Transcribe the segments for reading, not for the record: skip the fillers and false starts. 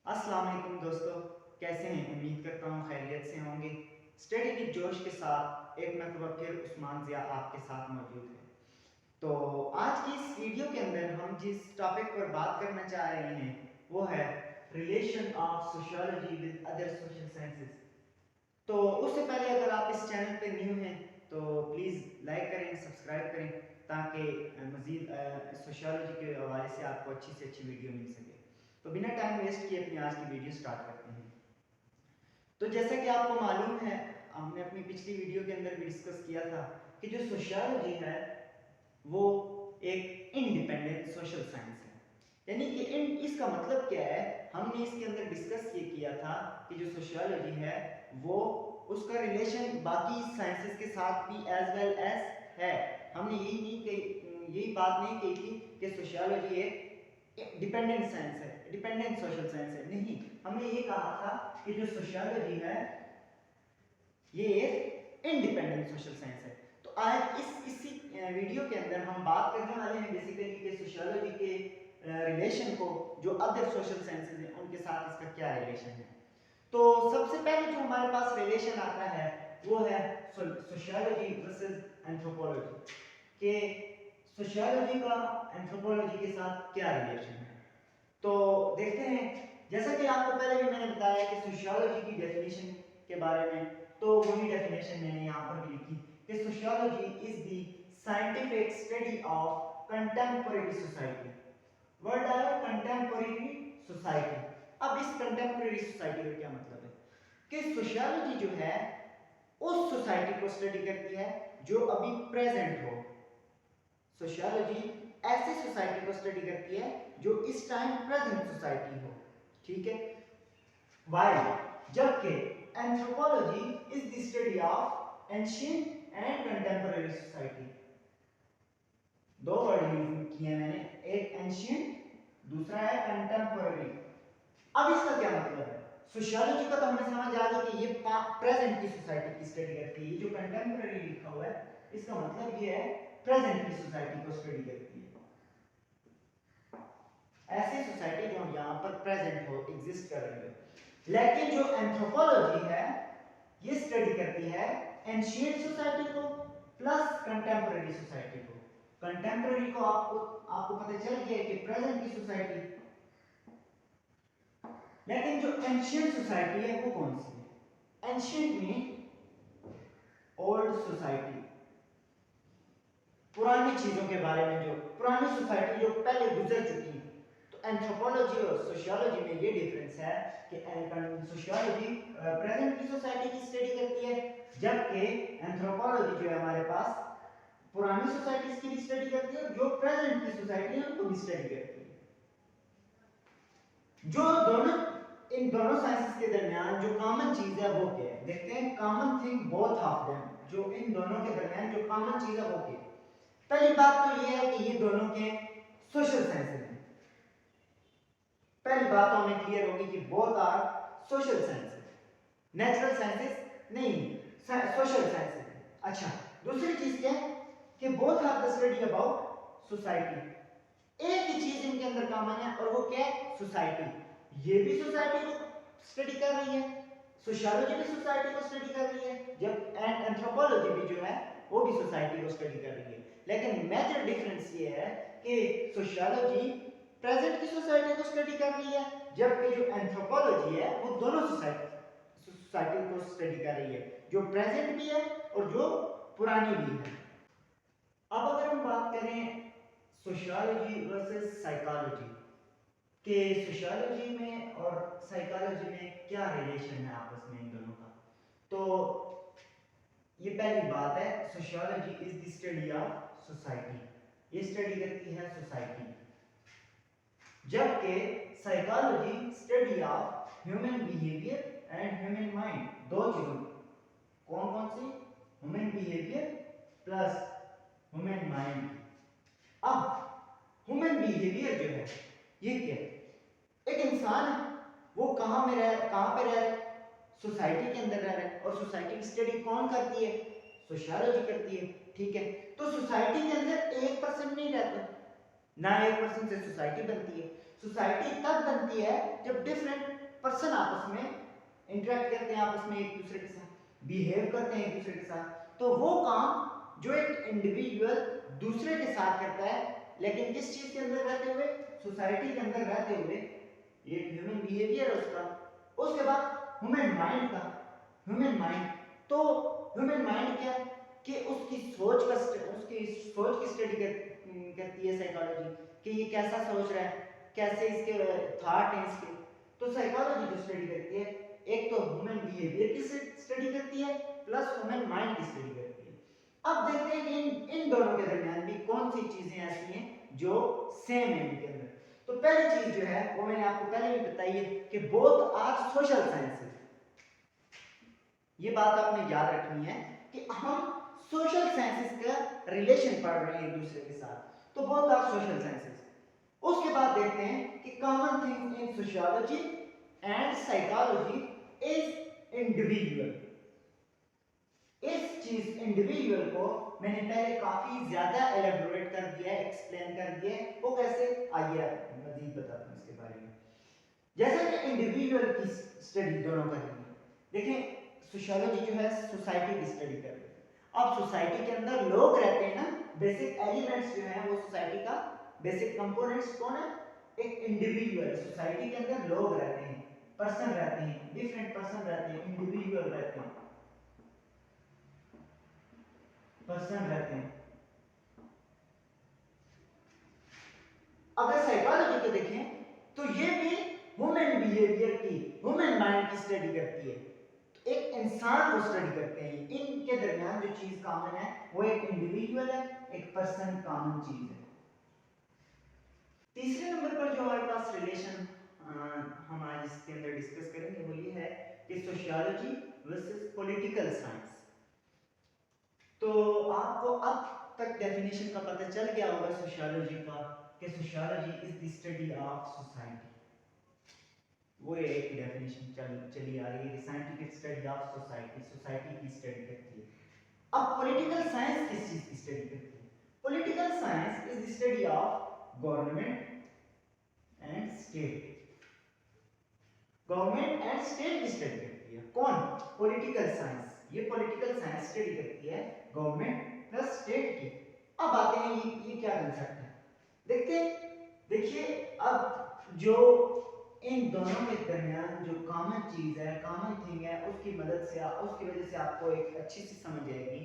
अस्सलाम वालेकुम दोस्तों, कैसे हैं? उम्मीद करता हूँ खैरियत से होंगे। स्टडी विद जोश के साथ एक मरतबा फिर उस्मान ज़िया आपके साथ मौजूद है। तो आज की इस वीडियो के अंदर हम जिस टॉपिक पर बात करना चाह रहे हैं वो है relation of sociology with other social sciences. तो उससे पहले अगर आप इस चैनल पे न्यू हैं तो प्लीज़ लाइक करें, सब्सक्राइब करें ताकि मज़ीद सोशियोलॉजी के हवाले से आपको अच्छी से अच्छी वीडियो मिल सके। तो बिना टाइम वेस्ट किए अपनी आज की वीडियो स्टार्ट करते हैं। तो जैसा कि आपको मालूम है, हमने अपनी पिछली वीडियो के अंदर भी डिस्कस किया था कि जो सोशियोलॉजी है वो एक इंडिपेंडेंट सोशल साइंस है। यानी कि इसका मतलब क्या है, हमने इसके अंदर डिस्कस ये किया था कि जो सोशियोलॉजी है वो उसका रिलेशन बाकी साइंसेस के साथ भी एज वेल एज है। हमने यही बात नहीं कही थी कि सोशियोलॉजी एक डिपेंडेंट साइंस है, डिपेंडेंट सोशल साइंस है। नहीं, हमने ये कहा था कि जो सोशियोलॉजी है ये एक इंडिपेंडेंट सोशल साइंस है। तो आज इसी वीडियो के अंदर हम बात करने वाले हैं बेसिकली कि सोशियोलॉजी के रिलेशन को जो अदर सोशल साइंसेज हैं उनके साथ इसका क्या रिलेशन है। तो सबसे पहले जो हमारे पास रिलेशन आता है वो है सोशियोलॉजी वर्सेस एंथ्रोपोलॉजी, कि सोशियोलॉजी का एंथ्रोपोलॉजी के साथ क्या रिलेशन है। तो देखते हैं, जैसा कि आपको पहले भी मैंने बताया कि सोशियोलॉजी की डेफिनेशन के बारे में, तो वही डेफिनेशन मैंने यहाँ पर भी लिखी कि sociology is the scientific study of contemporary society. Word आया कंटेम्पोरेरी सोसाइटी। अब इस कंटेम्पोरेरी सोसाइटी का क्या मतलब है कि सोशियोलॉजी जो है उस सोसाइटी को स्टडी करती है जो अभी प्रेजेंट हो। सोशियोलॉजी ऐसी सोसाइटी को स्टडी करती है जो इस टाइम प्रेजेंट सोसाइटी हो, ठीक है। वाइल जबकि anthropology is the study of ancient and contemporary society. दो वर्ड यूज किए मैंने, एक एंशिएंट दूसरा है कंटेम्पोरेरी। अब इसका क्या मतलब है? सोशियोलॉजी का तो हमें समझ आ गया कि ये प्रेजेंट की सोसाइटी की स्टडी करती है। जो कंटेम्पोरेरी लिखा हुआ है इसका मतलब ये है प्रेजेंट की सोसाइटी को स्टडी करती है, ऐसी सोसाइटी जो यहाँ पर प्रेजेंट हो, एग्जिस्ट कर रही है। लेकिन जो एंथ्रोपोलॉजी है ये स्टडी करती है एंशिएंट सोसाइटी को प्लस कंटेम्पोरेरी सोसाइटी को। कंटेम्पोरेरी को आपको पता चल गया कि प्रेजेंट की सोसाइटी, लेकिन जो एंशिएंट सोसाइटी है वो कौन सी है? एंशिएंट में ओल्ड सोसाइटी, पुरानी चीजों के बारे में, जो पुरानी सोसाइटी जो पहले गुजर चुकी है। तो एंथ्रोपोलॉजी और सोशियोलॉजी में ये डिफरेंस है कि सोशियोलॉजी प्रेजेंट की सोसाइटी की स्टडी करती है, जबकि एंथ्रोपोलॉजी जो है हमारे पास पुरानी सोसाइटीज की भी स्टडी करती है, जो प्रेजेंट की सोसाइटी है उनको भी स्टडी करती है। जो दोनों इन दोनों साइंसेस के दरमियान जो कॉमन चीज है वो क्या है, देखते हैं। Common thing both of them, जो इन दोनों के दरमियान जो कॉमन चीज है वो क्या है। पहली बात तो ये है कि ये दोनों के सोशल साइंसेस हैं। पहली बात तो हमें क्लियर होगी कि both are social sciences, natural sciences नहीं, सोशल साइंसेस। अच्छा, दूसरी चीज क्या है कि both are the study about society. एक ही चीज इनके अंदर कॉमन है और वो क्या है? सोसाइटी। ये भी सोसाइटी को स्टडी कर रही है, सोशियोलॉजी भी सोसाइटी को स्टडी कर रही है, जब एंथ्रोपोलॉजी भी जो है वो भी सोसाइटी को स्टडी कर रही है। लेकिन मेजर डिफरेंस ये है कि सोशियोलॉजी प्रेजेंट की सोसाइटी को स्टडी कर रही है, जबकि जो एंथ्रोपोलॉजी है वो दोनों सोसाइटी को स्टडी कर रही है, जो प्रेजेंट भी है और जो पुरानी भी है। अब अगर हम बात करें सोशियोलॉजी वर्सेस साइकोलॉजी, कि सोशियोलॉजी में और साइकोलॉजी में क्या रिलेशन है आपस में इन दोनों का, तो ये पहली बात है, sociology is the study of society. ये स्टडी करती है सोसाइटी, जबकि psychology study of human behaviour and human mind. दो चीजों, कौन कौन सी? Human behaviour plus human mind. अब ह्यूमन बिहेवियर जो है ये क्या है? एक इंसान है, वो कहाँ पे रह रहा है? सोसाइटी के अंदर रह रहा है, और सोसाइटी की स्टडी कौन करती है? सोशियोलॉजी करती है, ठीक है। तो सोसाइटी के अंदर एक पर्सन नहीं रहता, ना एक पर्सन से सोसाइटी बनती है। सोसाइटी तब बनती है जब डिफरेंट पर्सन आपस में इंटरेक्ट करते हैं, आपस में एक दूसरे के साथ बिहेव करते हैं एक दूसरे के साथ, तो वो काम जो एक इंडिविजुअल दूसरे के साथ करता है, लेकिन किस चीज के अंदर रहते हुए, सोसाइटी के अंदर रहते हुए, ये ह्यूमन बिहेवियर है उसका। उसके बाद ह्यूमन माइंड का, ह्यूमन माइंड, तो ह्यूमन माइंड क्या कि उसकी सोच का उसकी सोच की स्टडी करती है साइकोलॉजी, कि ये कैसा सोच रहा है, कैसे इसके थॉट हैं इसके। तो साइकोलॉजी जो स्टडी करती है, एक तो ह्यूमन बिहेवियर की स्टडी करती है प्लस ह्यूमन माइंड की स्टडी करती है। अब देखते हैं कि इन दोनों के दरमियान भी कौन सी चीजें ऐसी हैं जो सेम है इनके अंदर। तो पहली चीज जो है वो मैंने आपको पहले भी बताई है कि बोथ आर सोशल साइंसेज। ये बात आपने याद रखनी है कि हम सोशल साइंसेज का रिलेशन पढ़ रहे हैं एक दूसरे के साथ, तो बोथ आर सोशल साइंसेज। उसके बाद देखते हैं कि common things in sociology and psychology is individual. इस चीज इंडिविजुअल को मैंने पहले काफी ज्यादा एलेबोरेट कर दिया है, एक्सप्लेन कर दिया है। वो कैसे, आइए मजीद बताता हूं इसके बारे में। जैसे कि इंडिविजुअल की स्टडी दोनों कर रही है, देखें सोशियोलॉजी जो है सोसाइटी की स्टडी कर रही है। अब सोसाइटी के अंदर लोग रहते हैं ना, बेसिक एलिमेंट्स जो है वो सोसाइटी का बेसिक कंपोनेंट्स कौन है, एक इंडिविजुअल। सोसाइटी के अंदर लोग रहते हैं, पर्सन रहते हैं, डिफरेंट पर्सन रहते हैं, इंडिविजुअल रहते हैं, पर्सन रहते हैं। अगर साइकोलॉजी को देखें तो ये भी ह्यूमन बिहेवियर की, ह्यूमन माइंड की स्टडी करती है, तो एक इंसान को स्टडी करते हैं। इनके दरमियान जो चीज कॉमन है वो एक इंडिविजुअल है, एक पर्सन कॉमन चीज है। तीसरे नंबर पर जो हमारे पास रिलेशन हम आज इसके अंदर डिस्कस करेंगे वो ये है कि सोशियोलॉजी वर्सेस पॉलिटिकल साइंस। तो आपको अब तक डेफिनेशन का पता चल गया होगा सोशियोलॉजी का, कि sociology is the study of society. वो एक डेफिनेशन चली आ रही है, scientific study of society, society की स्टडी करती है। अब पॉलिटिकल साइंस किस चीज की स्टडी करती है? Political science is the study of government and state. Government and state की स्टडी करती है कौन? Political science. ये पॉलिटिकल साइंस स्टडी करती है गवर्नमेंट प्लस स्टेट की। अब आते हैं ये क्या कंसेप्ट है, देखिए अब जो इन दोनों के दरमियान जो कॉमन चीज है, कॉमन थिंग है, उसकी मदद से उसकी वजह से आपको एक अच्छी सी समझ आएगी।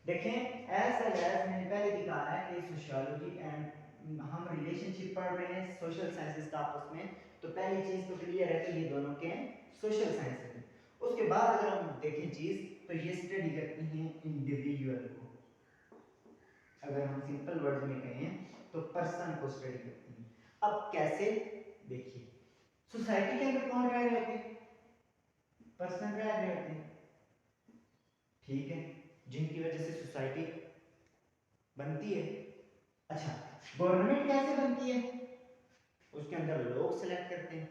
देखें एज वेल एज मैंने पहले दिखा है कि सोशियोलॉजी एंड हम रिलेशनशिप पढ़ रहे हैं सोशल साइंसेस का आपस में, तो पहली चीज तो क्लियर है कि ये दोनों के सोशल साइंसेस हैं। उसके बाद अगर हम देखें चीज तो ये स्टडी करती हैं इंडिविजुअल को, अगर हम सिंपल वर्ड में कहें तो पर्सन को स्टडी करती हैं। अब कैसे, देखिए सोसाइटी के अंदर कौन रह रहे होते हैं? पर्सन रह रहे होते हैं, ठीक है, जिनकी वजह से सोसाइटी बनती है। अच्छा, गवर्नमेंट कैसे बनती है? उसके अंदर लोग सिलेक्ट करते हैं।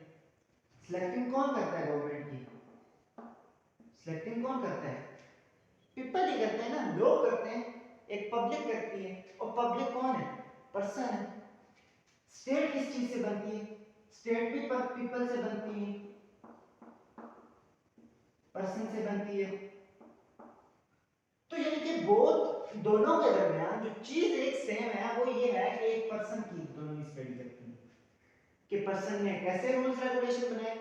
सिलेक्टिंग कौन करता है गवर्नमेंट की? सिलेक्टिंग कौन करता है? पीपल ही करते हैं ना, लोग करते हैं, एक पब्लिक करती है। और पब्लिक कौन है? पर्सन है। स्टेट किस चीज से बनती है? स्टेट भी पीपल से बनती है, पर्सन से बनती है। तो यानी कि बोथ दोनों के दरमियान जो चीज एक सेम है वो ये है कि एक पर्सन की दोनों स्टडी करती है, कि पर्सन ने कैसे रूल्स रेगुलेशन बनाए,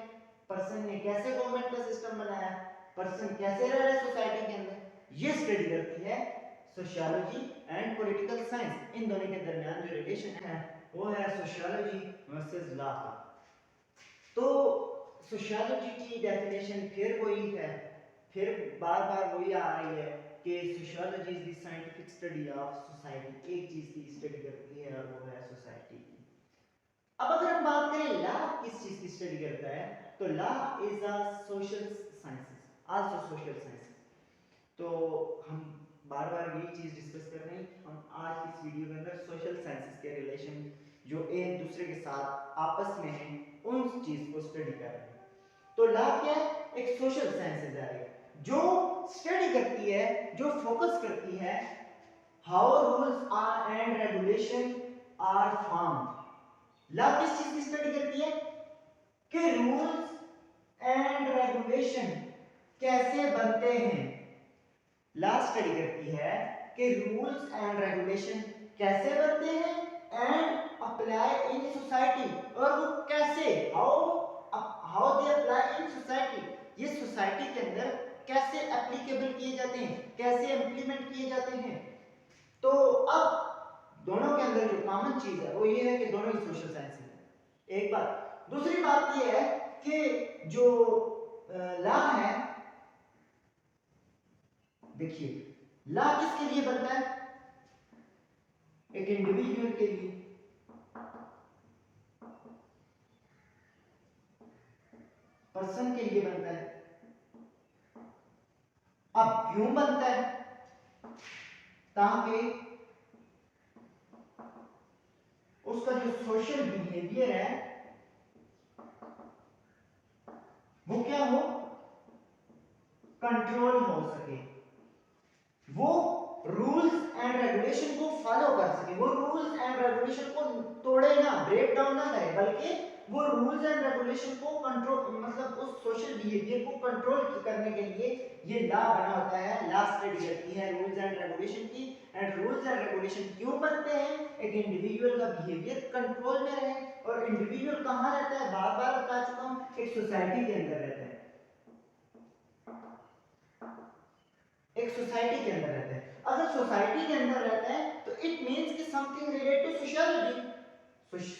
पर्सन ने कैसे गवर्नमेंट का सिस्टम बनाया, पर्सन कैसे रह रहा है सोसाइटी के अंदर, ये स्टडी करती है सोशियोलॉजी एंड पॉलिटिकल साइंस। इन दोनों के दरमियान जो रिलेशन है वो है सोशियोलॉजी वर्सेस लॉ का। तो सोशियोलॉजी की डेफिनेशन फिर वही है, फिर बार बार वही आ रही है कि sociology is the scientific study of society. एक चीज की स्टडी करती है और वो है सोसाइटी की। अब अगर हम बात करें लॉ किस चीज की स्टडी करता है, तो law is a social sciences, also social sciences. तो हम बार बार यही चीज डिस्कस कर रहे हैं, हम आज की इस वीडियो के अंदर सोशल साइंसेस के रिलेशन जो एक दूसरे के साथ आपस में हैं उन चीज को स्टडी कर रहे हैं। तो लॉ क्या है? एक सोशल साइंसेस है जो स्टडी करती है, जो फोकस करती है how rules are and regulation are formed. Law किस चीज की स्टडी करती है? कि रूल्स एंड रेगुलेशन कैसे बनते हैं। लॉ स्टडी करती है कि रूल्स एंड रेगुलेशन कैसे बनते हैं एंड अप्लाई इन सोसाइटी, और वो कैसे how they apply in society, ये सोसाइटी के अंदर कैसे एप्लीकेबल किए जाते हैं, कैसे इंप्लीमेंट किए जाते हैं। तो अब दोनों के अंदर जो कॉमन चीज है वो ये है कि दोनों ही सोशल साइंस है, एक बात। दूसरी बात ये है कि जो लॉ है, देखिए लॉ किसके लिए बनता है, एक इंडिविजुअल के लिए, पर्सन के लिए बनता है। अब क्यों बनता है, ताकि उसका जो सोशल बिहेवियर है वो क्या हो, कंट्रोल हो सके, वो रूल्स एंड रेगुलेशन को फॉलो कर सके, वो रूल्स एंड रेगुलेशन को तोड़े ना, ब्रेक डाउन ना करे, बल्कि वो रूल्स एंड रेगुलेशन को कंट्रोल, मतलब उस सोशल बिहेवियर को कंट्रोल करने के लिए ये लॉ बना होता है। लॉ स्टडी करती है रूल्स एंड रेगुलेशन की, एंड रूल्स एंड रेगुलेशन क्यों बनते हैं, एक इंडिविजुअल का बिहेवियर कंट्रोल में रहे, और इंडिविजुअल कहाँ रहता है, बार बार बता चुका हूँ, एक सोसाइटी के अंदर रहता है, एक सोसाइटी के अंदर रहता है। अगर सोसाइटी के अंदर रहता है तो इट मींस कि something related to sociology,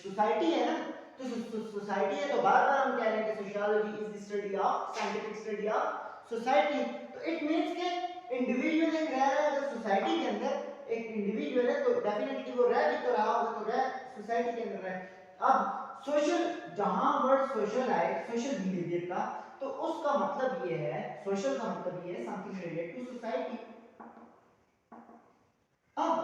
society है ना, तो सोसाइटी है, तो बार बार हम कह रहे हैं कि sociology is the study of, scientific study of society, तो इट मींस कि इंडिविजुअल एक रह रहा है, अगर सोसाइटी के अंदर एक इंडिविजुअल है तो डेफिनेटली वो रह भी तो रहा होगा, तो रह सोसाइटी के अंदर रहे। अब सोशल, जहां वर्ड सोशल आए, सोशल बिहेवियर का, तो उसका मतलब ये है, सोशल का मतलब ये है समथिंग रिलेटेड टू सोसाइटी। अब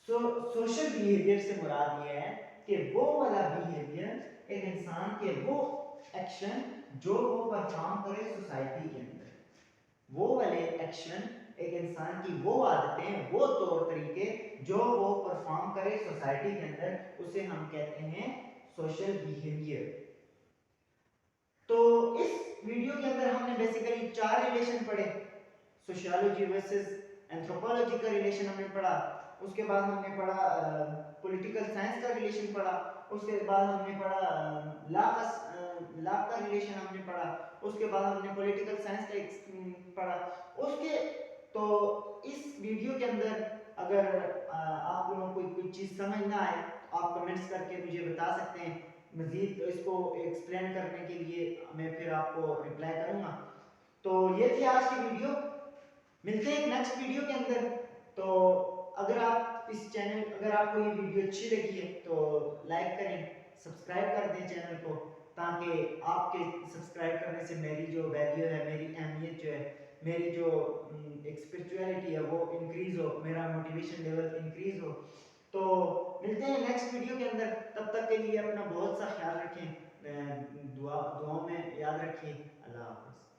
सोशल बिहेवियर से मुराद ये है कि वो वाला बिहेवियर, एक इंसान के वो एक्शन जो वो परफॉर्म करे सोसाइटी के अंदर, वो वाले एक्शन, एक इंसान की वो आदतें, वो तौर तरीके जो वो परफॉर्म करे सोसाइटी के अंदर, उसे हम कहते हैं सोशल बिहेवियर। तो इस वीडियो के अंदर हमने बेसिकली 4 रिलेशन पढ़े, सोशियोलॉजी वर्सेस एंथ्रोपोलॉजी का रिलेशन हमने पढ़ा, उसके बाद हमने पढ़ा पॉलिटिकल साइंस का रिलेशन पढ़ा, उसके बाद हमने पढ़ा लॉ का रिलेशन हमने पढ़ा, उसके बाद हमने पॉलिटिकल साइंस का पढ़ा। उसके तो इस वीडियो के अंदर अगर आप लोगों को कोई चीज़ समझ ना आए, आप कमेंट्स करके मुझे बता सकते हैं, मज़ीद इसको एक्सप्लेन करने के लिए मैं फिर आपको रिप्लाई करूँगा। तो ये थी आज की वीडियो, मिलते हैं एक नेक्स्ट वीडियो के अंदर। तो अगर आप इस चैनल, अगर आपको ये वीडियो अच्छी लगी है तो लाइक करें, सब्सक्राइब कर दें चैनल को, ताकि आपके सब्सक्राइब करने से मेरी जो वैल्यू है, मेरी अहमियत जो है, मेरी जो एक स्पिरिचुअलिटी है वो इंक्रीज हो, मेरा मोटिवेशन लेवल इंक्रीज हो। तो मिलते हैं नेक्स्ट वीडियो के अंदर, तब तक के लिए अपना बहुत सा ख्याल रखें, दुआओं में याद रखिए। अल्लाह हाफ़िज़।